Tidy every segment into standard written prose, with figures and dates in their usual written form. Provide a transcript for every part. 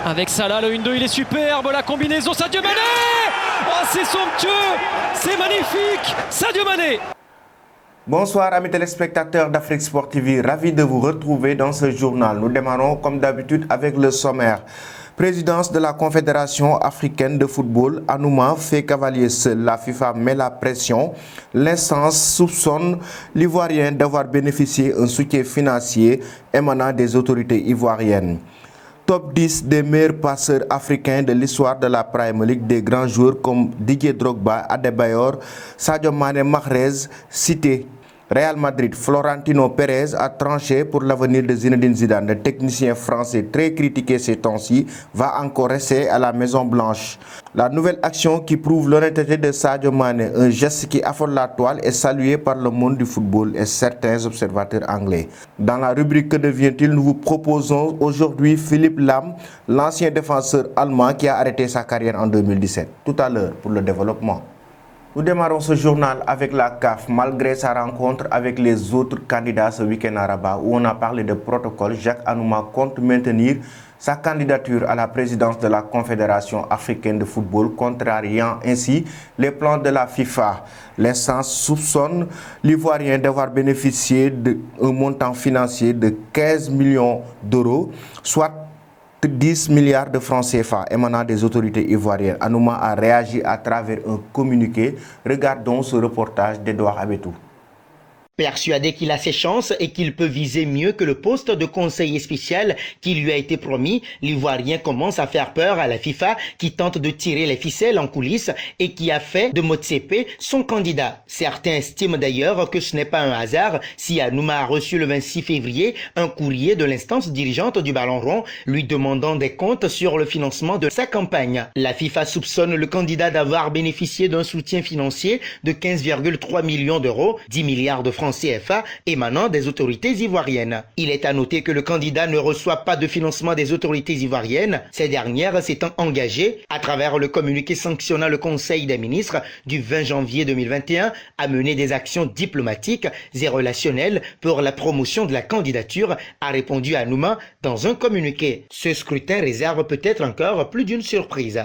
Avec Salah, le 1-2, il est superbe, la combinaison, Sadio Mané. Oh, c'est somptueux, c'est magnifique, Sadio Mané. Bonsoir amis téléspectateurs d'Afrique Sport TV, ravi de vous retrouver dans ce journal. Nous démarrons comme d'habitude avec le sommaire. Présidence de la Confédération africaine de football, Anouma fait cavalier seul. La FIFA met la pression. L'instance soupçonne l'Ivoirien d'avoir bénéficié d'un soutien financier émanant des autorités ivoiriennes. Top 10 des meilleurs passeurs africains de l'histoire de la Premier League, des grands joueurs comme Didier Drogba, Adebayor, Sadio Mané, Mahrez, cités. Real Madrid, Florentino Pérez a tranché pour l'avenir de Zinedine Zidane. Le technicien français très critiqué ces temps-ci va encore rester à la Maison Blanche. La nouvelle action qui prouve l'honnêteté de Sadio Mané, un geste qui affole la toile, est salué par le monde du football et certains observateurs anglais. Dans la rubrique Que devient-il, nous vous proposons aujourd'hui Philippe Lahm, l'ancien défenseur allemand qui a arrêté sa carrière en 2017. Tout à l'heure pour le développement. Nous démarrons ce journal avec la CAF. Malgré sa rencontre avec les autres candidats ce week-end à Rabat, où on a parlé de protocole, Jacques Anouma compte maintenir sa candidature à la présidence de la Confédération africaine de football, contrariant ainsi les plans de la FIFA. L'instance soupçonne l'Ivoirien d'avoir bénéficié d'un montant financier de 15 millions d'euros, soit 10 milliards de francs CFA émanant des autorités ivoiriennes. Anouma a réagi à travers un communiqué. Regardons ce reportage d'Edouard Abetou. Persuadé qu'il a ses chances et qu'il peut viser mieux que le poste de conseiller spécial qui lui a été promis, l'Ivoirien commence à faire peur à la FIFA qui tente de tirer les ficelles en coulisses et qui a fait de Motsepe son candidat. Certains estiment d'ailleurs que ce n'est pas un hasard si Anouma a reçu le 26 février un courrier de l'instance dirigeante du Ballon Rond lui demandant des comptes sur le financement de sa campagne. La FIFA soupçonne le candidat d'avoir bénéficié d'un soutien financier de 15,3 millions d'euros, 10 milliards de francs CFA émanant des autorités ivoiriennes. Il est à noter que le candidat ne reçoit pas de financement des autorités ivoiriennes, ces dernières s'étant engagées, à travers le communiqué sanctionnant le Conseil des ministres du 20 janvier 2021, à mener des actions diplomatiques et relationnelles pour la promotion de la candidature, a répondu Anouma dans un communiqué. Ce scrutin réserve peut-être encore plus d'une surprise.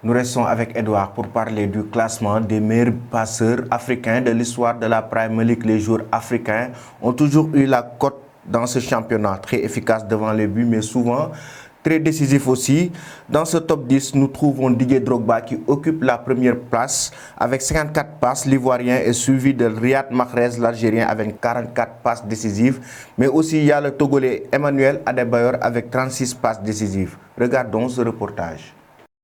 Nous restons avec Edouard pour parler du classement des meilleurs passeurs africains de l'histoire de la Premier League. Les joueurs africains ont toujours eu la cote dans ce championnat, très efficace devant les buts, mais souvent très décisif aussi. Dans ce top 10, nous trouvons Didier Drogba qui occupe la première place avec 54 passes. L'Ivoirien est suivi de Riyad Mahrez, l'Algérien, avec 44 passes décisives. Mais aussi, il y a le Togolais Emmanuel Adebayor avec 36 passes décisives. Regardons ce reportage.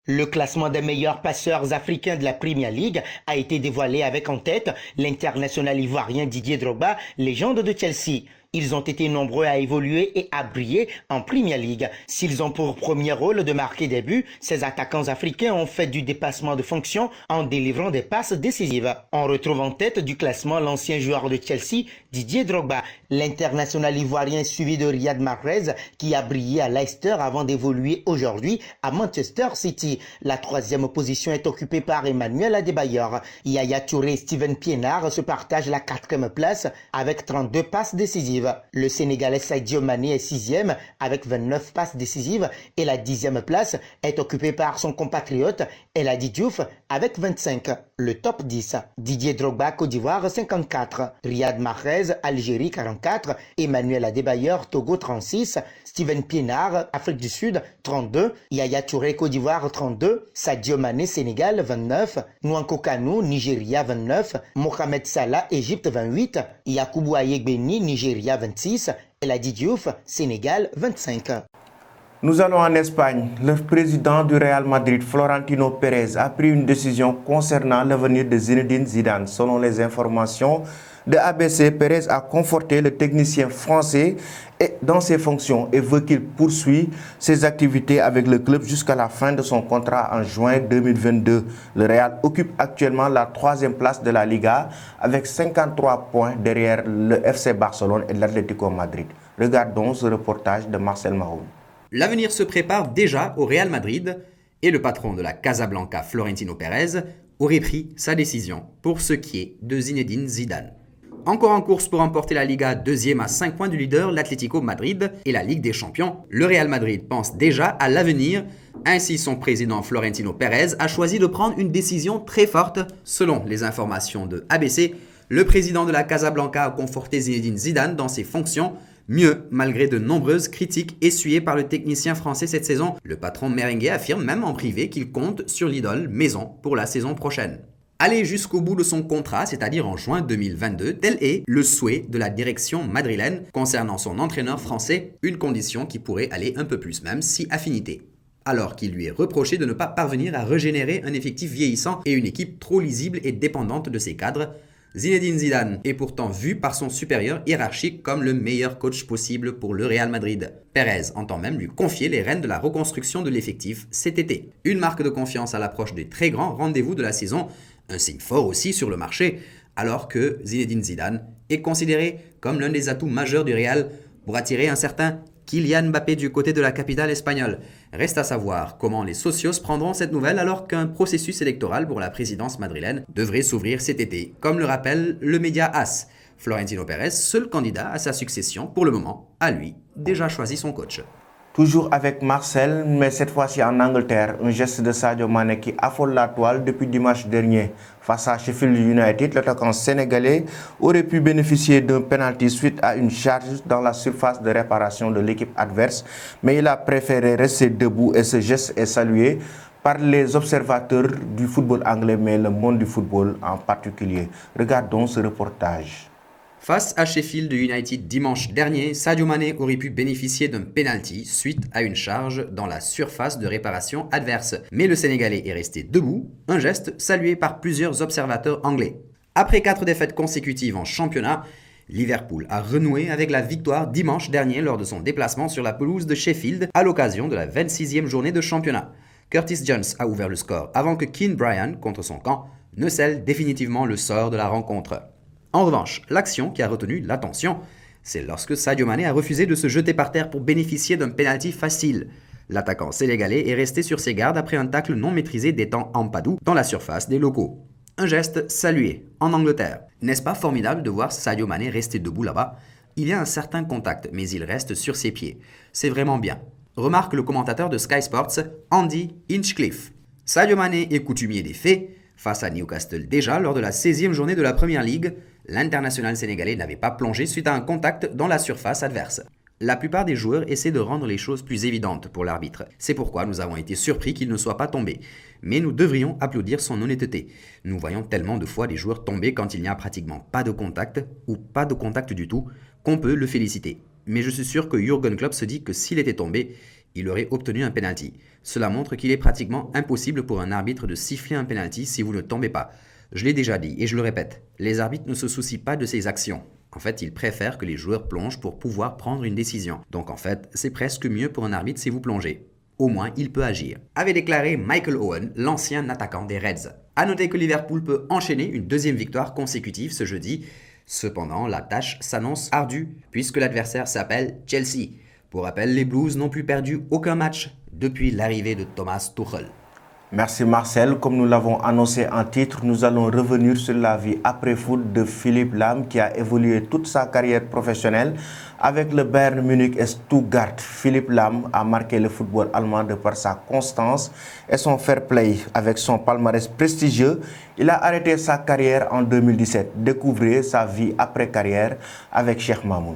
Le classement des meilleurs passeurs africains de la Premier League a été dévoilé avec en tête l'international ivoirien Didier Drogba, légende de Chelsea. Ils ont été nombreux à évoluer et à briller en Premier League. S'ils ont pour premier rôle de marquer des buts, ces attaquants africains ont fait du dépassement de fonction en délivrant des passes décisives. On retrouve en tête du classement l'ancien joueur de Chelsea, Didier Drogba, l'international ivoirien suivi de Riyad Mahrez qui a brillé à Leicester avant d'évoluer aujourd'hui à Manchester City. La troisième position est occupée par Emmanuel Adebayor. Yaya Touré et Steven Pienaar se partagent la quatrième place avec 32 passes décisives. Le Sénégalais Sadio Mané est sixième avec 29 passes décisives et la 10e place est occupée par son compatriote El Hadji Diouf avec 25. Le top 10, Didier Drogba, Côte d'Ivoire 54, Riyad Mahrez, Algérie 44, Emmanuel Adebayor, Togo 36, Steven Pienaar, Afrique du Sud 32, Yaya Touré, Côte d'Ivoire 32, Sadio Mané, Sénégal 29, Nwankwo Kanu, Nigeria 29, Mohamed Salah, Égypte 28, Yakubu Ayegbeni, Nigeria 26, El Hadji Diouf, Sénégal 25. Nous allons en Espagne. Le président du Real Madrid, Florentino Pérez, a pris une décision concernant l'avenir de Zinedine Zidane. Selon les informations de ABC, Pérez a conforté le technicien français dans ses fonctions et veut qu'il poursuive ses activités avec le club jusqu'à la fin de son contrat en juin 2022. Le Real occupe actuellement la 3e place de la Liga avec 53 points derrière le FC Barcelone et l'Atlético Madrid. Regardons ce reportage de Marcel Maroun. L'avenir se prépare déjà au Real Madrid et le patron de la Casablanca, Florentino Pérez, aurait pris sa décision pour ce qui est de Zinedine Zidane. encore en course pour remporter la Liga, deuxième à 5 points du leader, l'Atlético Madrid, et la Ligue des Champions. Le Real Madrid pense déjà à l'avenir. Ainsi, son président Florentino Pérez a choisi de prendre une décision très forte. Selon les informations de ABC, le président de la Casablanca a conforté Zinedine Zidane dans ses fonctions. Mieux, malgré de nombreuses critiques essuyées par le technicien français cette saison, le patron merengue affirme même en privé qu'il compte sur l'idole maison pour la saison prochaine. Aller jusqu'au bout de son contrat, c'est-à-dire en juin 2022, tel est le souhait de la direction madrilène concernant son entraîneur français, une condition qui pourrait aller un peu plus même si affinité. Alors qu'il lui est reproché de ne pas parvenir à régénérer un effectif vieillissant et une équipe trop lisible et dépendante de ses cadres, Zinedine Zidane est pourtant vu par son supérieur hiérarchique comme le meilleur coach possible pour le Real Madrid. Pérez entend même lui confier les rênes de la reconstruction de l'effectif cet été. Une marque de confiance à l'approche des très grands rendez-vous de la saison, un signe fort aussi sur le marché, alors que Zinedine Zidane est considéré comme l'un des atouts majeurs du Real pour attirer un certain Kylian Mbappé du côté de la capitale espagnole. Reste à savoir comment les socios prendront cette nouvelle alors qu'un processus électoral pour la présidence madrilène devrait s'ouvrir cet été, comme le rappelle le média AS. Florentino Pérez, seul candidat à sa succession pour le moment, a lui déjà choisi son coach. Toujours avec Marcel, mais cette fois-ci en Angleterre, un geste de Sadio Mané qui affole la toile depuis dimanche dernier. Face à Sheffield United, l'attaquant sénégalais aurait pu bénéficier d'un penalty suite à une charge dans la surface de réparation de l'équipe adverse, mais il a préféré rester debout et ce geste est salué par les observateurs du football anglais, mais le monde du football en particulier. Regardons ce reportage. Face à Sheffield United dimanche dernier, Sadio Mané aurait pu bénéficier d'un penalty suite à une charge dans la surface de réparation adverse. Mais le Sénégalais est resté debout, un geste salué par plusieurs observateurs anglais. Après 4 défaites consécutives en championnat, Liverpool a renoué avec la victoire dimanche dernier lors de son déplacement sur la pelouse de Sheffield à l'occasion de la 26e journée de championnat. Curtis Jones a ouvert le score avant que Keane Bryan, contre son camp, ne scelle définitivement le sort de la rencontre. En revanche, l'action qui a retenu l'attention, c'est lorsque Sadio Mané a refusé de se jeter par terre pour bénéficier d'un penalty facile. L'attaquant sénégalais est resté sur ses gardes après un tacle non maîtrisé d'Ethan Ampadu dans la surface des locaux. Un geste salué en Angleterre. N'est-ce pas formidable de voir Sadio Mané rester debout là-bas ? Il y a un certain contact, mais il reste sur ses pieds. C'est vraiment bien. Remarque le commentateur de Sky Sports, Andy Hinchcliffe. Sadio Mané est coutumier des faits. Face à Newcastle déjà lors de la 16e journée de la Premier League, l'international sénégalais n'avait pas plongé suite à un contact dans la surface adverse. La plupart des joueurs essaient de rendre les choses plus évidentes pour l'arbitre. C'est pourquoi nous avons été surpris qu'il ne soit pas tombé. Mais nous devrions applaudir son honnêteté. Nous voyons tellement de fois des joueurs tomber quand il n'y a pratiquement pas de contact, ou pas de contact du tout, qu'on peut le féliciter. Mais je suis sûr que Jürgen Klopp se dit que s'il était tombé, il aurait obtenu un penalty. Cela montre qu'il est pratiquement impossible pour un arbitre de siffler un penalty si vous ne tombez pas. Je l'ai déjà dit et je le répète, les arbitres ne se soucient pas de ces actions. En fait, ils préfèrent que les joueurs plongent pour pouvoir prendre une décision. Donc en fait, c'est presque mieux pour un arbitre si vous plongez. Au moins, il peut agir. Avait déclaré Michael Owen, l'ancien attaquant des Reds. A noter que Liverpool peut enchaîner une deuxième victoire consécutive ce jeudi. Cependant, la tâche s'annonce ardue puisque l'adversaire s'appelle Chelsea. Pour rappel, les Blues n'ont plus perdu aucun match depuis l'arrivée de Thomas Tuchel. Merci Marcel. Comme nous l'avons annoncé en titre, nous allons revenir sur la vie après-foot de Philippe Lam qui a évolué toute sa carrière professionnelle avec le Bayern Munich et Stuttgart. Philippe Lam a marqué le football allemand de par sa constance et son fair play. Avec son palmarès prestigieux, il a arrêté sa carrière en 2017. Découvrez sa vie après-carrière avec Cheikh Mamoun.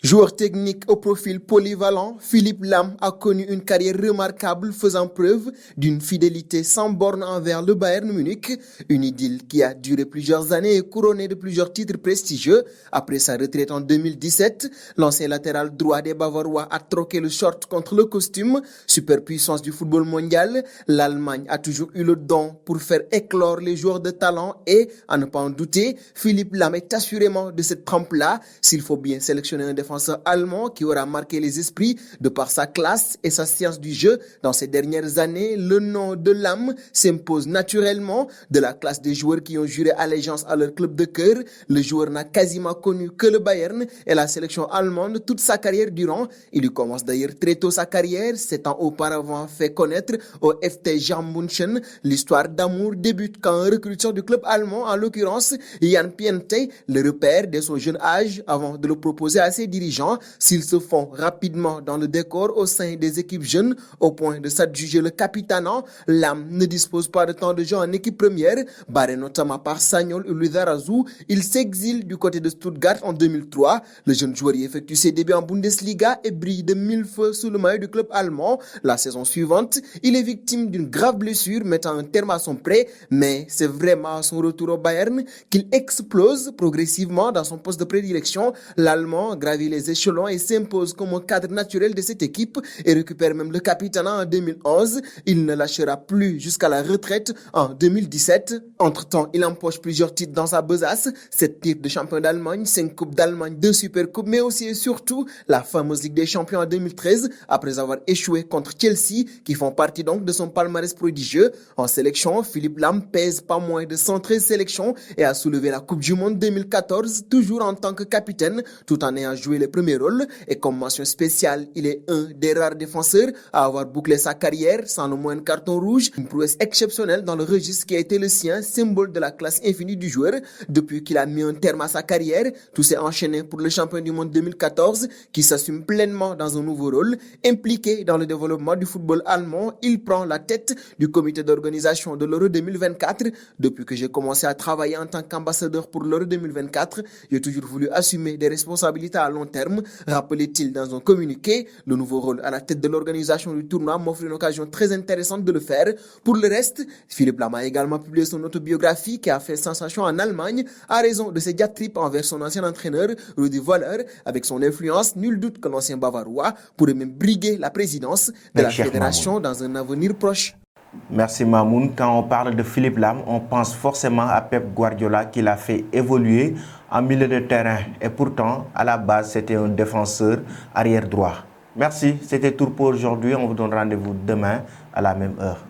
Joueur technique au profil polyvalent, Philippe Lam a connu une carrière remarquable faisant preuve d'une fidélité sans borne envers le Bayern Munich, une idylle qui a duré plusieurs années et couronnée de plusieurs titres prestigieux. Après sa retraite en 2017, l'ancien latéral droit des Bavarois a troqué le short contre le costume. Superpuissance du football mondial, l'Allemagne a toujours eu le don pour faire éclore les joueurs de talent et, à ne pas en douter, Philippe Lam est assurément de cette trempe-là. S'il faut bien sélectionner un défenseur défenseur allemand qui aura marqué les esprits de par sa classe et sa science du jeu dans ces dernières années. Le nom de Lahm s'impose naturellement. De la classe des joueurs qui ont juré allégeance à leur club de cœur, le joueur n'a quasiment connu que le Bayern et la sélection allemande toute sa carrière durant. Il commence d'ailleurs très tôt sa carrière, s'étant auparavant fait connaître au FT Jan München. L'histoire d'amour débute quand un recruteur du club allemand, en l'occurrence Jan Piente, le repère dès son jeune âge avant de le proposer à ses dirigeants. S'ils se font rapidement dans le décor au sein des équipes jeunes au point de s'adjuger le capitanat, Lahm ne dispose pas de temps de jeu en équipe première, barré notamment par Sagnol et Lizarazu. Il s'exile du côté de Stuttgart en 2003. Le jeune joueur y effectue ses débuts en Bundesliga et brille de mille feux sous le maillot du club allemand. La saison suivante, il est victime d'une grave blessure mettant un terme à son prêt, mais c'est vraiment à son retour au Bayern qu'il explose progressivement dans son poste de prédilection. L'Allemand gravit les échelons et s'impose comme un cadre naturel de cette équipe et récupère même le capitanat en 2011. Il ne lâchera plus jusqu'à la retraite en 2017. Entre-temps, il empoche plusieurs titres dans sa besace, 7 titres de champion d'Allemagne, 5 coupes d'Allemagne, 2 supercoupes, mais aussi et surtout la fameuse Ligue des Champions en 2013, après avoir échoué contre Chelsea, qui font partie donc de son palmarès prodigieux. En sélection, Philipp Lahm pèse pas moins de 113 sélections et a soulevé la Coupe du Monde 2014, toujours en tant que capitaine, tout en ayant joué les premiers rôles. Et comme mention spéciale, il est un des rares défenseurs à avoir bouclé sa carrière sans le moindre carton rouge, une prouesse exceptionnelle dans le registre qui a été le sien, symbole de la classe infinie du joueur. Depuis qu'il a mis un terme à sa carrière, tout s'est enchaîné pour le champion du monde 2014, qui s'assume pleinement dans un nouveau rôle. Impliqué dans le développement du football allemand, il prend la tête du comité d'organisation de l'Euro 2024. Depuis que j'ai commencé à travailler en tant qu'ambassadeur pour l'Euro 2024, j'ai toujours voulu assumer des responsabilités à long terme, rappelait-il dans un communiqué. Le nouveau rôle à la tête de l'organisation du tournoi m'offre une occasion très intéressante de le faire. Pour le reste, Philipp Lahm a également publié son autobiographie qui a fait sensation en Allemagne à raison de ses diatribes envers son ancien entraîneur Rudi Völler. Avec son influence, nul doute que l'ancien Bavarois pourrait même briguer la présidence de la fédération dans un avenir proche. Merci Mamoun. Quand on parle de Philipp Lahm, on pense forcément à Pep Guardiola qui l'a fait évoluer en milieu de terrain. Et pourtant, à la base, c'était un défenseur arrière droit. Merci, c'était tout pour aujourd'hui. On vous donne rendez-vous demain à la même heure.